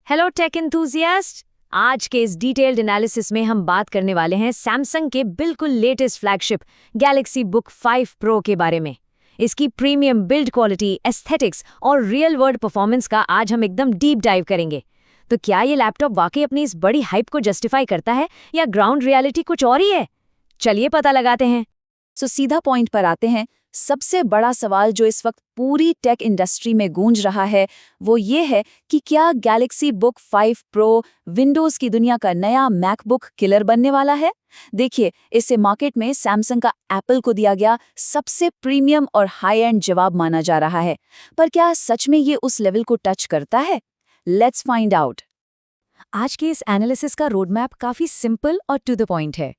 Hello take enthusiast. आज के इस डिटेल्ड एनालिसिस में हम बात करने वाले हैं सैमसंग के बिल्कुल latest flagship Galaxy book 5 pro के बारे में। इसकी प्रीमियम बिल्ड क्वालिटी, एस्थेटिक्स और रियल वर्ल्ड परफॉर्मेंस का आज हम एकदम डीप डाइव करेंगे। तो क्या ये लैपटॉप वाकई अपनी इस बड़ी हाइप को जस्टिफाई करता है या ग्राउंड रियलिटी कुछ और ही है? चलिए पता लगाते हैं। सीधा पॉइंट पर आते हैं। सबसे बड़ा सवाल जो इस वक्त पूरी टेक इंडस्ट्री में गूंज रहा है वो ये है कि क्या गैलेक्सी बुक 5 प्रो विंडोज की दुनिया का नया मैकबुक किलर बनने वाला है। देखिए, इसे मार्केट में सैमसंग का एप्पल को दिया गया सबसे प्रीमियम और हाई एंड जवाब माना जा रहा है, पर क्या सच में ये उस लेवल को टच करता है? Let's find out. आज के इस एनालिसिस का रोडमैप काफी सिंपल और टू द पॉइंट है।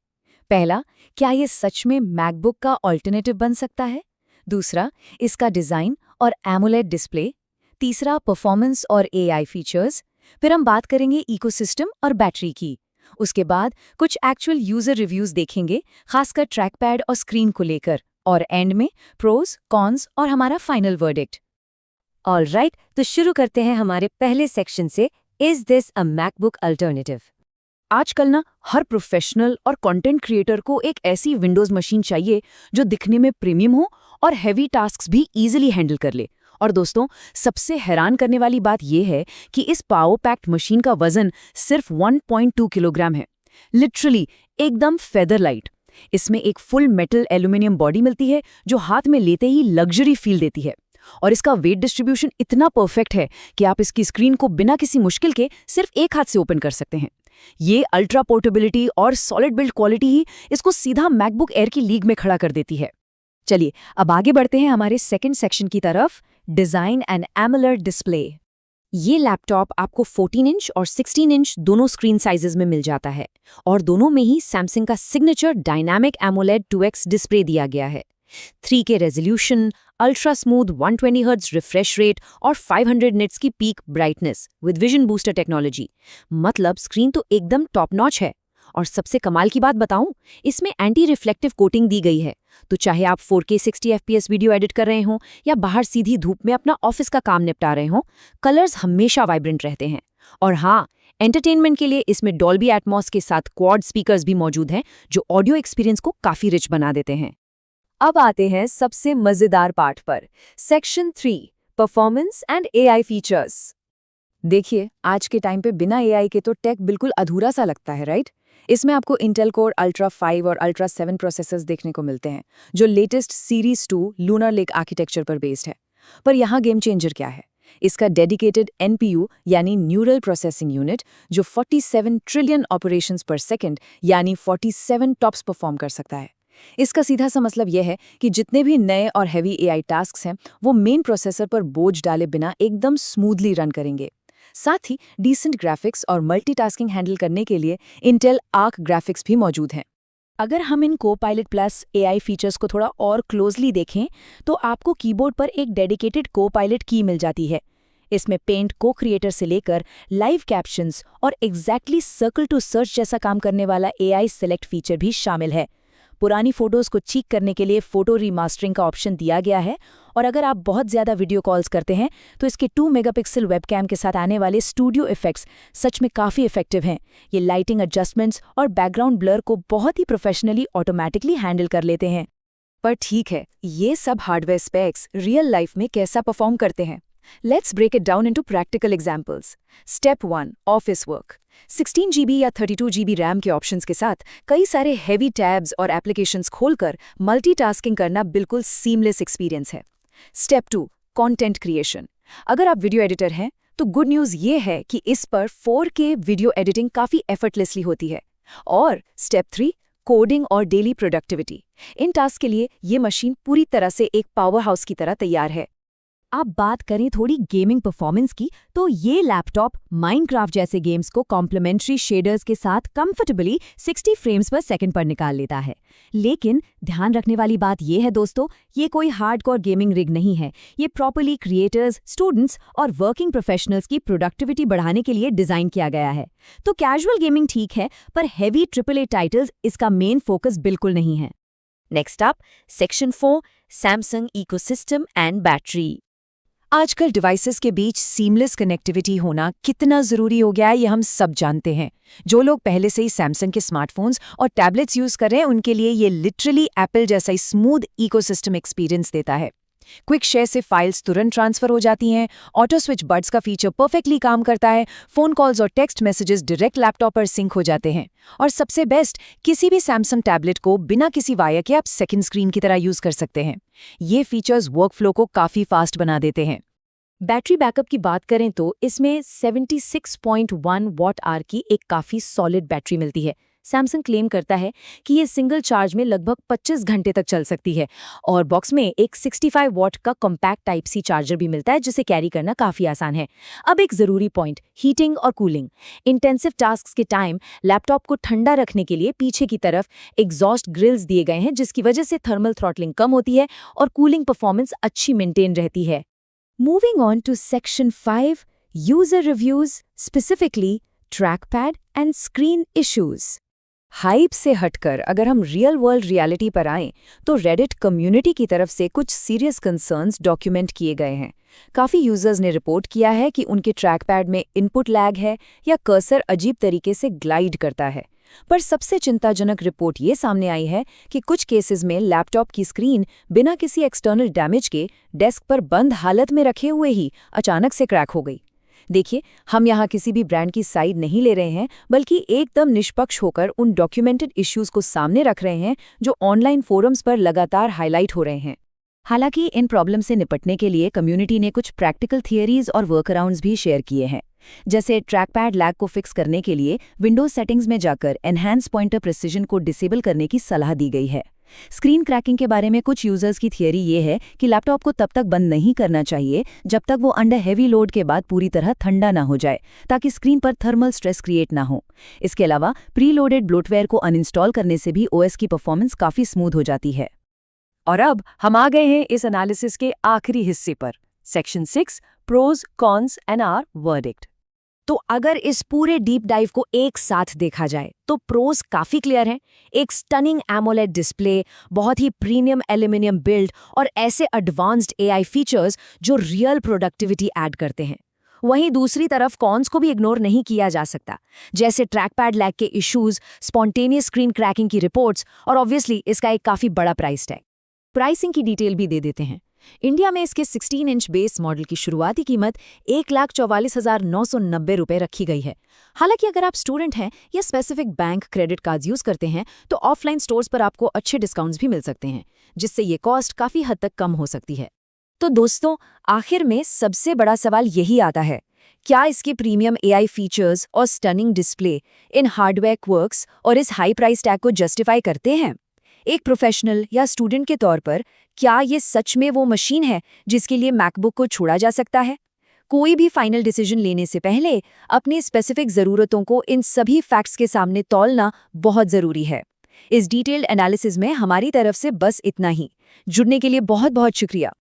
पहला, क्या ये सच में मैकबुक का ऑल्टरनेटिव बन सकता है? दूसरा, इसका डिजाइन और एमोलेड डिस्प्ले। तीसरा, परफॉर्मेंस और एआई फीचर्स। फिर हम बात करेंगे इकोसिस्टम और बैटरी की। उसके बाद कुछ एक्चुअल यूजर रिव्यूज देखेंगे, खासकर ट्रैकपैड और स्क्रीन को लेकर। और एंड में प्रोज, कॉन्स और हमारा फाइनल वर्डिक्ट। ऑलराइट, तो शुरू करते हैं हमारे पहले सेक्शन से, is this a MacBook alternative? आजकल ना हर प्रोफेशनल और कंटेंट क्रिएटर को एक ऐसी विंडोज मशीन चाहिए जो दिखने में प्रीमियम हो और हैवी टास्क्स भी इजीली हैंडल कर ले। और दोस्तों, सबसे हैरान करने वाली बात यह है कि इस पावर पैक्ड मशीन का वजन सिर्फ 1.2 किलोग्राम है। लिटरली एकदम फेदर लाइट। इसमें एक फुल मेटल एल्यूमिनियम बॉडी मिलती है जो हाथ में लेते ही लग्जरी फील देती है। और इसका वेट डिस्ट्रीब्यूशन इतना परफेक्ट है कि आप इसकी स्क्रीन को बिना किसी मुश्किल के सिर्फ एक हाथ से ओपन कर सकते हैं। ये अल्ट्रा पोर्टेबिलिटी और सॉलिड बिल्ड क्वालिटी ही इसको सीधा मैकबुक एयर की लीग में खड़ा कर देती है। चलिए अब आगे बढ़ते हैं हमारे सेकंड सेक्शन की तरफ, डिजाइन एंड एमोलेड डिस्प्ले। ये लैपटॉप आपको 14 इंच और 16 इंच दोनों स्क्रीन साइजेस में मिल जाता है और दोनों में ही सैमसंग का signature dynamic AMOLED 2x display दिया गया है। 3K resolution, ultra smooth 120 hertz refresh rate और 500 निट्स की peak brightness with vision booster technology. मतलब स्क्रीन तो एकदम टॉप नॉच है। और सबसे कमाल की बात बताऊं, इसमें एंटी रिफ्लेक्टिव कोटिंग दी गई है, तो चाहे आप 4K 60 FPS वीडियो एडिट कर रहे हों या बाहर सीधी धूप में अपना ऑफिस का काम निपटा रहे हों, कलर्स हमेशा वाइब्रेंट रहते हैं। और हाँ, एंटरटेनमेंट के लिए इसमें डॉल्बी एटमॉस के साथ क्वाड स्पीकर्स भी मौजूद हैं जो ऑडियो एक्सपीरियंस को काफी रिच बना देते हैं। अब आते हैं सबसे मजेदार पार्ट पर, section 3, performance and AI features. देखिए, आज के टाइम पे बिना एआई के तो टेक बिल्कुल अधूरा सा लगता है, राइट? इसमें आपको इंटेल कोर अल्ट्रा 5 और अल्ट्रा 7 प्रोसेसर्स देखने को मिलते हैं जो latest series 2 lunar lake architecture पर बेस्ड है। पर यहाँ गेम चेंजर क्या है? इसका डेडिकेटेड एनपीयू यानी न्यूरल प्रोसेसिंग यूनिट जो 47 ट्रिलियन ऑपरेशंस पर सेकंड यानी 47 टॉप्स परफॉर्म कर सकता है। इसका सीधा सा मतलब यह है कि जितने भी नए और हैवी एआई टास्क्स हैं वो मेन प्रोसेसर पर बोझ डाले बिना एकदम स्मूथली रन करेंगे। साथ ही डिसेंट ग्राफिक्स और मल्टीटास्किंग हैंडल करने के लिए इंटेल आर्क ग्राफिक्स भी मौजूद हैं। अगर हम इन कोपायलट प्लस एआई फीचर्स को थोड़ा और क्लोजली देखें तो आपको कीबोर्ड पर एक डेडिकेटेड कोपायलट की मिल जाती है। इसमें पेंट को क्रिएटर से लेकर लाइव कैप्शंस और एग्जैक्टली सर्कल टू सर्च जैसा काम करने वाला एआई सेलेक्ट फीचर भी शामिल है। पुरानी फोटोज को चीक करने के लिए फोटो रीमास्टरिंग का ऑप्शन दिया गया है। और अगर आप बहुत ज़्यादा वीडियो कॉल्स करते हैं तो इसके 2 मेगापिक्सल वेबकैम के साथ आने वाले स्टूडियो इफेक्ट्स सच में काफ़ी इफेक्टिव हैं। ये लाइटिंग एडजस्टमेंट्स और बैकग्राउंड ब्लर को बहुत ही प्रोफेशनली ऑटोमेटिकली हैंडल कर लेते हैं। पर ठीक है, ये सब हार्डवेयर स्पेक्स रियल लाइफ में कैसा परफॉर्म करते हैं? Let's break it down into practical examples. Step 1, office work. 16 GB या 32 GB रैम के ऑप्शंस के साथ कई सारे हेवी टैब्स और एप्लीकेशंस खोलकर मल्टीटास्किंग करना बिल्कुल सीमलेस एक्सपीरियंस है। Step 2, content creation. अगर आप वीडियो एडिटर हैं तो गुड न्यूज़ ये है कि इस पर 4K वीडियो एडिटिंग काफ़ी एफर्टलेसली होती है। और स्टेप 3, कोडिंग और डेली प्रोडक्टिविटी। इन टास्क के लिए ये मशीन पूरी तरह से एक पावर हाउस की तरह तैयार है। अब बात करें थोड़ी गेमिंग परफॉर्मेंस की, तो ये लैपटॉप माइनक्राफ्ट जैसे गेम्स को कॉम्प्लीमेंट्री शेडर्स के साथ कंफर्टेबली 60 फ्रेम्स पर सेकंड पर निकाल लेता है। लेकिन ध्यान रखने वाली बात ये है दोस्तों, ये कोई हार्डकोर गेमिंग रिग नहीं है। ये प्रॉपर्ली क्रिएटर्स, स्टूडेंट्स और वर्किंग प्रोफेशनल्स की प्रोडक्टिविटी बढ़ाने के लिए डिजाइन किया गया है। तो कैजुअल गेमिंग ठीक है, पर हैवी AAA टाइटल्स इसका मेन फोकस बिल्कुल नहीं है। Next up, section 4, Samsung ecosystem and battery. आजकल डिवाइसेस के बीच सीमलेस कनेक्टिविटी होना कितना ज़रूरी हो गया है, ये हम सब जानते हैं। जो लोग पहले से ही सैमसंग के स्मार्टफोन्स और टैबलेट्स यूज़ कर रहे हैं, उनके लिए ये लिटरली एप्पल जैसा ही स्मूथ इकोसिस्टम एक्सपीरियंस देता है। क्विक शेयर से फाइल्स तुरंत ट्रांसफर हो जाती हैं, ऑटो स्विच बड्स का फीचर परफेक्टली काम करता है, फ़ोन कॉल्स और टेक्स्ट मैसेजेस डायरेक्ट लैपटॉप पर सिंक हो जाते हैं। और सबसे बेस्ट, किसी भी सैमसंग टैबलेट को बिना किसी वायर के आप सेकंड स्क्रीन की तरह यूज़ कर सकते हैं। ये फीचर्स वर्कफ्लो को काफ़ी फास्ट बना देते हैं। बैटरी बैकअप की बात करें तो इसमें 76.1 वॉट आवर की एक काफ़ी सॉलिड बैटरी मिलती है। सैमसंग क्लेम करता है कि ये सिंगल चार्ज में लगभग 25 घंटे तक चल सकती है और बॉक्स में एक 65 वॉट का कॉम्पैक्ट टाइप सी चार्जर भी मिलता है, जिसे कैरी करना काफ़ी आसान है। अब एक ज़रूरी पॉइंट, हीटिंग और कूलिंग। इंटेंसिव टास्क्स के टाइम लैपटॉप को ठंडा रखने के लिए पीछे की तरफ एग्जॉस्ट ग्रिल्स दिए गए हैं, जिसकी वजह से थर्मल थ्रॉटलिंग कम होती है और कूलिंग परफॉर्मेंस अच्छी मेंटेन रहती है। Moving on to Section 5, User Reviews, specifically Trackpad and Screen Issues. Hype से हटकर अगर हम रियल वर्ल्ड रियलिटी पर आएं तो रेडिट कम्युनिटी की तरफ से कुछ सीरियस कंसर्न्स डॉक्यूमेंट किए गए हैं। काफ़ी यूजर्स ने रिपोर्ट किया है कि उनके ट्रैकपैड में इनपुट लैग है या कर्सर अजीब तरीके से ग्लाइड करता है। पर सबसे चिंताजनक रिपोर्ट ये सामने आई है कि कुछ केसेस में लैपटॉप की स्क्रीन बिना किसी एक्सटर्नल डैमेज के डेस्क पर बंद हालत में रखे हुए ही अचानक से क्रैक हो गई। देखिए, हम यहाँ किसी भी ब्रांड की साइड नहीं ले रहे हैं, बल्कि एकदम निष्पक्ष होकर उन डॉक्यूमेंटेड इश्यूज को सामने रख रहे हैं जो ऑनलाइन फोरम्स पर लगातार हाईलाइट हो रहे हैं। हालांकि इन प्रॉब्लम से निपटने के लिए कम्युनिटी ने कुछ प्रैक्टिकल थियरीज और वर्कअराउंड्स भी शेयर किए हैं। जैसे ट्रैकपैड लैग को फिक्स करने के लिए विंडोज सेटिंग्स में जाकर एनहांस पॉइंटर प्रिसिजन को डिसेबल करने की सलाह दी गई है। स्क्रीन क्रैकिंग के बारे में कुछ यूजर्स की थियरी ये है कि लैपटॉप को तब तक बंद नहीं करना चाहिए जब तक वो अंडर हेवी लोड के बाद पूरी तरह ठंडा ना हो जाए, ताकि स्क्रीन पर थर्मल स्ट्रेस क्रिएट ना हो। इसके अलावा प्री लोडेड ब्लोटवेयर को अनइंस्टॉल करने से भी ओएस की परफॉर्मेंस काफ़ी स्मूथ हो जाती है। और अब हम आ गए हैं इस एनालिसिस के आखिरी हिस्से पर, section 6, pros, cons and our verdict. तो अगर इस पूरे डीप डाइव को एक साथ देखा जाए तो प्रोज काफ़ी क्लियर हैं। एक स्टनिंग एमोलेड डिस्प्ले, बहुत ही प्रीमियम एल्यूमिनियम बिल्ड और ऐसे एडवांस्ड एआई फीचर्स जो रियल प्रोडक्टिविटी ऐड करते हैं। वहीं दूसरी तरफ कॉन्स को भी इग्नोर नहीं किया जा सकता, जैसे ट्रैकपैड लैग के इश्यूज, स्पॉन्टेनियस स्क्रीन क्रैकिंग की रिपोर्ट्स और ऑब्वियसली इसका एक काफ़ी बड़ा प्राइस टैग। प्राइसिंग की डिटेल भी दे देते हैं। इंडिया में इसके 16 इंच बेस मॉडल की शुरुआती कीमत 1,44,990 रुपये रखी गई है। हालांकि अगर आप स्टूडेंट हैं या specific bank credit cards use करते हैं तो ऑफलाइन स्टोर्स पर आपको अच्छे डिस्काउंट्स भी मिल सकते हैं, जिससे ये कॉस्ट काफ़ी हद तक कम हो सकती है। तो दोस्तों, आखिर में सबसे बड़ा सवाल यही आता है, क्या इसके प्रीमियम एआई फीचर्स और stunning display in hardware quirks और इस हाई प्राइस टैग को जस्टिफाई करते हैं? एक प्रोफेशनल या स्टूडेंट के तौर पर क्या ये सच में वो मशीन है जिसके लिए मैकबुक को छोड़ा जा सकता है? कोई भी फाइनल डिसीजन लेने से पहले अपनी स्पेसिफिक ज़रूरतों को इन सभी फैक्ट्स के सामने तौलना बहुत ज़रूरी है। इस डिटेल्ड एनालिसिस में हमारी तरफ से बस इतना ही। जुड़ने के लिए बहुत बहुत शुक्रिया।